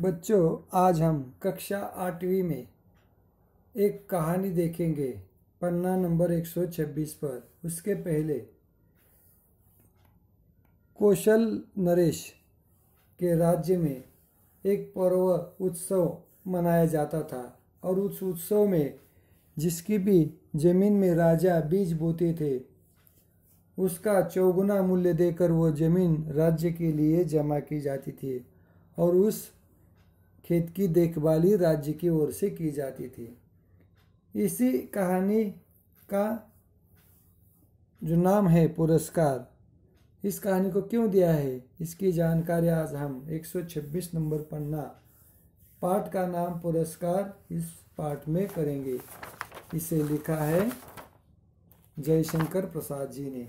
बच्चों, आज हम कक्षा 8वीं में एक कहानी देखेंगे पन्ना नंबर 126 पर। उसके पहले कौशल नरेश के राज्य में एक पर्व उत्सव मनाया जाता था और उस उत्सव में जिसकी भी जमीन में राजा बीज बोते थे उसका चौगुना मूल्य देकर वो जमीन राज्य के लिए जमा की जाती थी और उस खेत की देखभाली राज्य की ओर से की जाती थी। इसी कहानी का जो नाम है पुरस्कार, इस कहानी को क्यों दिया है इसकी जानकारी आज हम 126 नंबर पन्ना पाठ का नाम पुरस्कार इस पाठ में करेंगे। इसे लिखा है जयशंकर प्रसाद जी ने।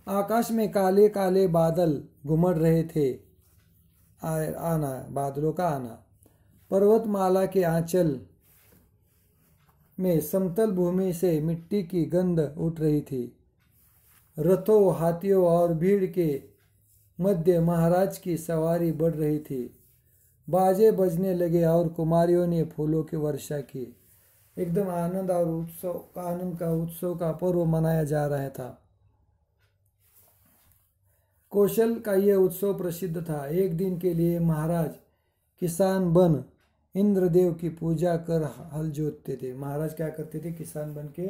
आकाश में काले काले बादल घुमड़ रहे थे। बादलों का आना। पर्वतमाला के आंचल में समतल भूमि से मिट्टी की गंध उठ रही थी। रथों, हाथियों और भीड़ के मध्य महाराज की सवारी बढ़ रही थी। बाजे बजने लगे और कुमारियों ने फूलों की वर्षा की। एकदम आनंद का उत्सव का पर्व मनाया जा रहा था। कौशल का यह उत्सव प्रसिद्ध था। एक दिन के लिए महाराज किसान बन इंद्रदेव की पूजा कर हल जोतते थे। महाराज क्या करते थे? किसान बन के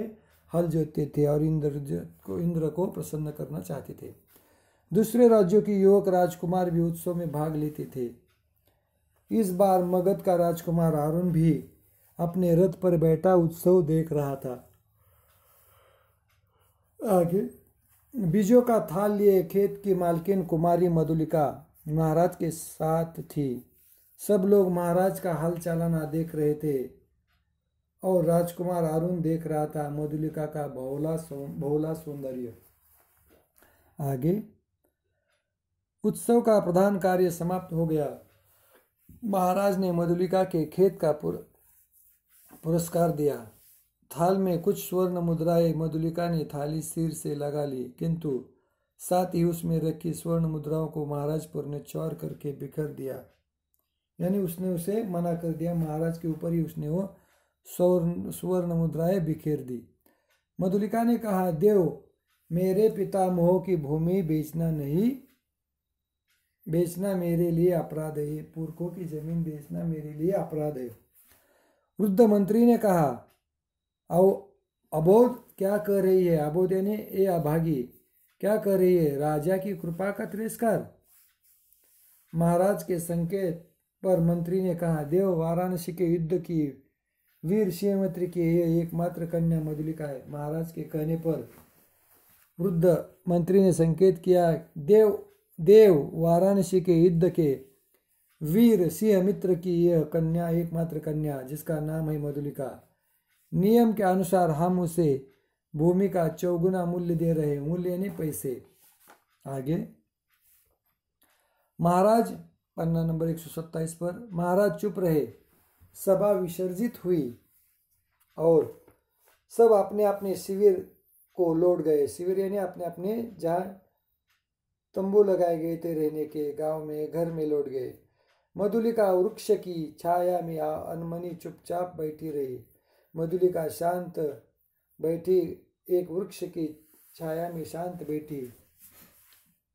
हल जोतते थे और इंद्र को प्रसन्न करना चाहते थे। दूसरे राज्यों के युवक राजकुमार भी उत्सव में भाग लेते थे। इस बार मगध का राजकुमार अरुण भी अपने रथ पर बैठा उत्सव देख रहा था। आगे बीजों का थाल लिए खेत की मालकिन कुमारी मधुलिका महाराज के साथ थी। सब लोग महाराज का हल चलाना देख रहे थे और राजकुमार अरुण देख रहा था मधुलिका का बहुला सौंदर्य। आगे उत्सव का प्रधान कार्य समाप्त हो गया। महाराज ने मधुलिका के खेत का पुरस्कार दिया। थाल में कुछ स्वर्ण मुद्राएं मधुलिका ने थाली सिर से लगा ली, किंतु साथ ही उसमें रखी स्वर्ण मुद्राओं को महाराज पर ने चौर करके बिखर दिया। यानी उसने उसे मना कर दिया। महाराज के ऊपर ही उसने वो स्वर्ण मुद्राएं बिखेर दी। मधुलिका ने कहा, देव, मेरे पितामहों की भूमि बेचना मेरे लिए अपराध है। पुरखों की जमीन बेचना मेरे लिए अपराध है। वृद्ध मंत्री ने कहा, अबोध क्या कर रही है? अबोध यानी ए अभागी क्या कर रही है? राजा की कृपा का तिरस्कार। महाराज के संकेत पर मंत्री ने कहा, देव, वाराणसी के युद्ध की वीर सिंहमित्र की यह एकमात्र कन्या मधुलिका है। महाराज के कहने पर वृद्ध मंत्री ने संकेत किया, देव, वाराणसी के युद्ध के वीर सिंहमित्र की यह कन्या एकमात्र कन्या जिसका नाम है मधुलिका। नियम के अनुसार हम उसे भूमि का चौगुना मूल्य दे रहे हैं। मूल्य यानी पैसे। आगे महाराज पन्ना नंबर 127 पर। महाराज चुप रहे। सभा विसर्जित हुई और सब अपने अपने शिविर को लौट गए। शिविर यानी अपने अपने जहाँ तंबू लगाए गए थे रहने के गांव में, घर में लौट गए। मधुलिका वृक्ष की छाया में अनमनी चुपचाप बैठी रही। मधुलिका शांत बैठी, एक वृक्ष की छाया में शांत बैठी।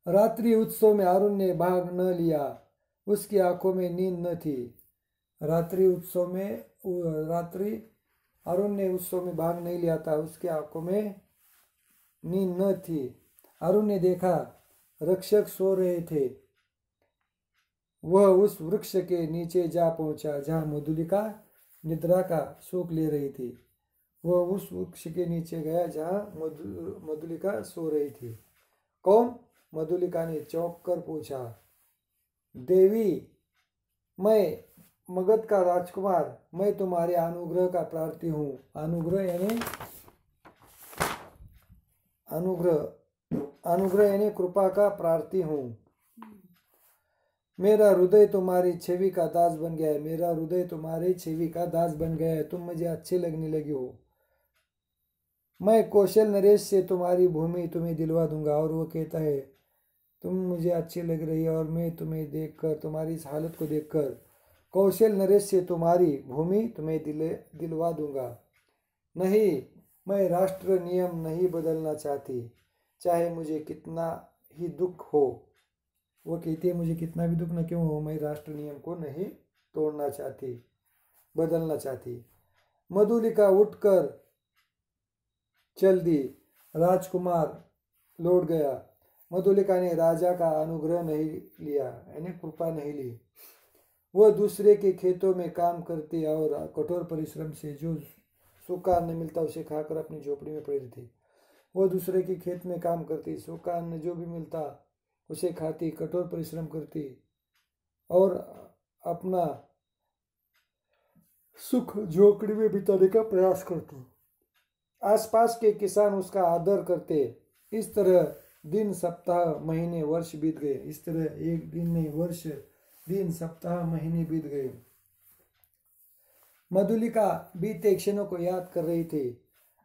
रात्रि उत्सव में अरुण ने भाग न लिया। उसकी आंखों में नींद न थी। अरुण ने उत्सव में भाग नहीं लिया था। उसकी आंखों में नींद न थी। अरुण ने देखा रक्षक सो रहे थे। वह उस वृक्ष के नीचे जा पहुंचा जहां मधुलिका निद्रा का सुख ले रही थी। वह उस वृक्ष के नीचे गया जहां मधुलिका सो रही थी। कौन? मधुलिका ने चौंक कर पूछा। देवी, मैं मगध का राजकुमार, मैं तुम्हारे अनुग्रह का प्रार्थी हूँ। अनुग्रह यानी कृपा का प्रार्थी हूँ। मेरा हृदय तुम्हारी छवि का दास बन गया है। मेरा हृदय तुम्हारी छवि का दास बन गया है। तुम मुझे अच्छे लगने लगे हो। मैं कौशल नरेश से तुम्हारी भूमि तुम्हें दिलवा दूंगा। और वो कहता है, तुम मुझे अच्छी लग रही है और मैं तुम्हें देखकर, तुम्हारी इस हालत को देखकर कौशल नरेश से तुम्हारी भूमि तुम्हें दिलवा दूंगा। नहीं, मैं राष्ट्र नियम नहीं बदलना चाहती, चाहे मुझे कितना ही दुख हो। वो कहती है मुझे कितना भी दुख न क्यों हो, मैं राष्ट्र नियम को नहीं तोड़ना चाहती, बदलना चाहती। मधुलिका उठकर चल दी। राजकुमार लौट गया। मधुलिका ने राजा का अनुग्रह नहीं लिया, यानी कृपा नहीं ली। वह दूसरे के खेतों में काम करती और कठोर परिश्रम से जो सूखा अन्न मिलता उसे खाकर अपनी झोपड़ी में पड़ी थी। वो दूसरे के खेत में काम करती, सूखा अन्न जो भी मिलता उसे खाती, कठोर परिश्रम करती और अपना सुख झोपड़ी में बिताने का प्रयास करती। आसपास के किसान उसका आदर करते। इस तरह दिन, सप्ताह, महीने, वर्ष बीत गए। इस तरह एक दिन नहीं, वर्ष, दिन, सप्ताह, महीने बीत गए। मधुलिका बीते क्षणों को याद कर रही थी।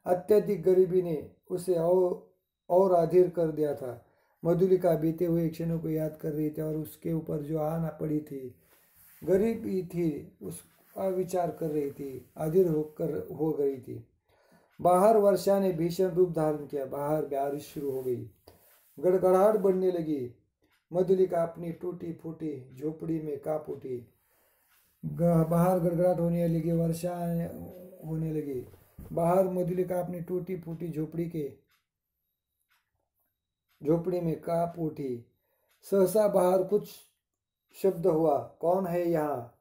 अत्यधिक गरीबी ने उसे और अधीर कर दिया था। मधुलिका बीते हुए क्षणों को याद कर रही थी और उसके ऊपर जो आना पड़ी थी, गरीबी थी, उसका विचार कर रही थी, अधीर हो गई थी। बाहर वर्षा ने भीषण रूप धारण किया। बाहर बारिश शुरू हो गई। गड़गड़ाहट बढ़ने लगी। मधुलिका अपनी टूटी फूटी झोपड़ी में कांप उठी। बाहर गड़गड़ाहट होने लगी, वर्षा होने लगी। बाहर मधुलिका अपनी टूटी फूटी झोपड़ी में कांप उठी। सहसा बाहर कुछ शब्द हुआ, कौन है यहाँ?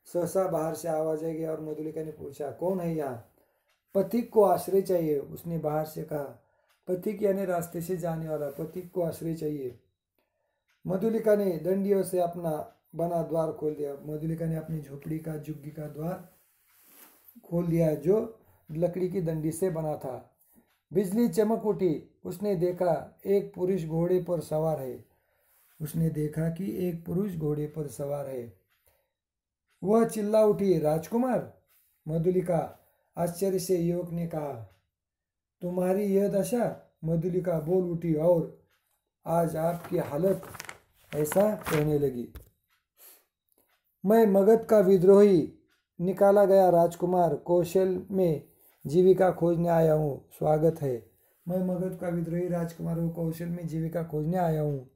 सहसा बाहर से आवाज आई और मधुलिका ने पूछा, कौन है यहाँ? पथिक को आश्रय चाहिए, उसने बाहर से कहा। पथिक यानी रास्ते से जाने वाला, पथिक को आश्रय चाहिए। मधुलिका ने दंडियों से अपना बना द्वार खोल दिया। मधुलिका ने अपनी झोपड़ी का, झुग्गी का द्वार खोल दिया जो लकड़ी की डंडी से बना था। बिजली चमक उठी। उसने देखा एक पुरुष घोड़े पर सवार है। उसने देखा कि एक पुरुष घोड़े पर सवार है। वह चिल्ला उठी, राजकुमार? मधुलिका आश्चर्य से युवक ने कहा, तुम्हारी यह दशा? मधुलिका बोल उठी और आज आपकी हालत, ऐसा कहने लगी। मैं मगध का विद्रोही निकाला गया राजकुमार कौशल में जीविका खोजने आया हूँ, स्वागत है। मैं मगध का विद्रोही राजकुमार हूँ, कौशल में जीविका खोजने आया हूँ,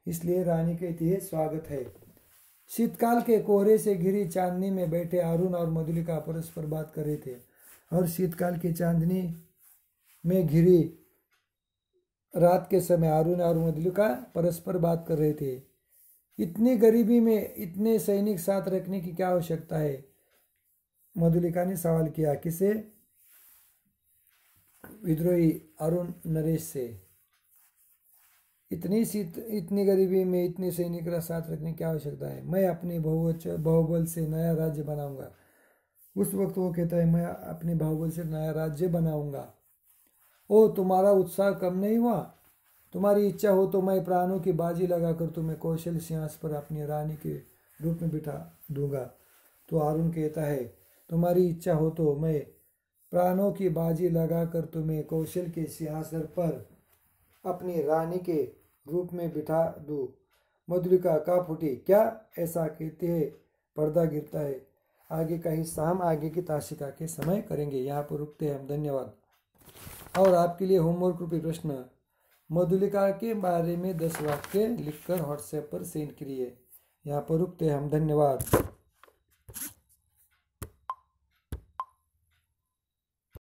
इसलिए रानी कहती है स्वागत है। शीतकाल के कोहरे से घिरी चांदनी में बैठे अरुण और मधुलिका परस्पर बात कर रहे थे। और शीतकाल की चांदनी में घिरी रात के समय अरुण और मधुलिका परस्पर बात कर रहे थे। इतनी गरीबी में इतने सैनिक साथ रखने की क्या आवश्यकता है? मधुलिका ने सवाल किया। किसे? विद्रोही अरुण नरेश से। इतनी गरीबी में इतने सैनिक का साथ रखने की आवश्यकता है? मैं अपने बाहुबल से नया राज्य बनाऊंगा। उस वक्त वो कहता है मैं अपने बाहुबल से नया राज्य बनाऊंगा। ओ, तुम्हारा उत्साह कम नहीं हुआ? तुम्हारी इच्छा हो तो मैं प्राणों की बाजी लगाकर तुम्हें कौशल सिंहासन पर अपनी रानी के रूप में बिठा दूंगा। तो अरुण कहता है तुम्हारी इच्छा हो तो मैं प्राणों की बाजी लगाकर तुम्हें कौशल के सिंहासन पर अपनी रानी के रूप में बिठा दूं। मधुलिका कांप उठी। क्या? ऐसा कहते हैं पर्दा गिरता है। आगे का हिस्सा हम आगे की ताशिका के समय करेंगे। यहाँ पर रुकते हैं हम। धन्यवाद। और आपके लिए होमवर्क रूपी प्रश्न, मधुलिका के बारे में 10 वाक्य लिखकर व्हाट्सएप पर सेंड करिए। यहाँ पर रुकते हैं हम। धन्यवाद।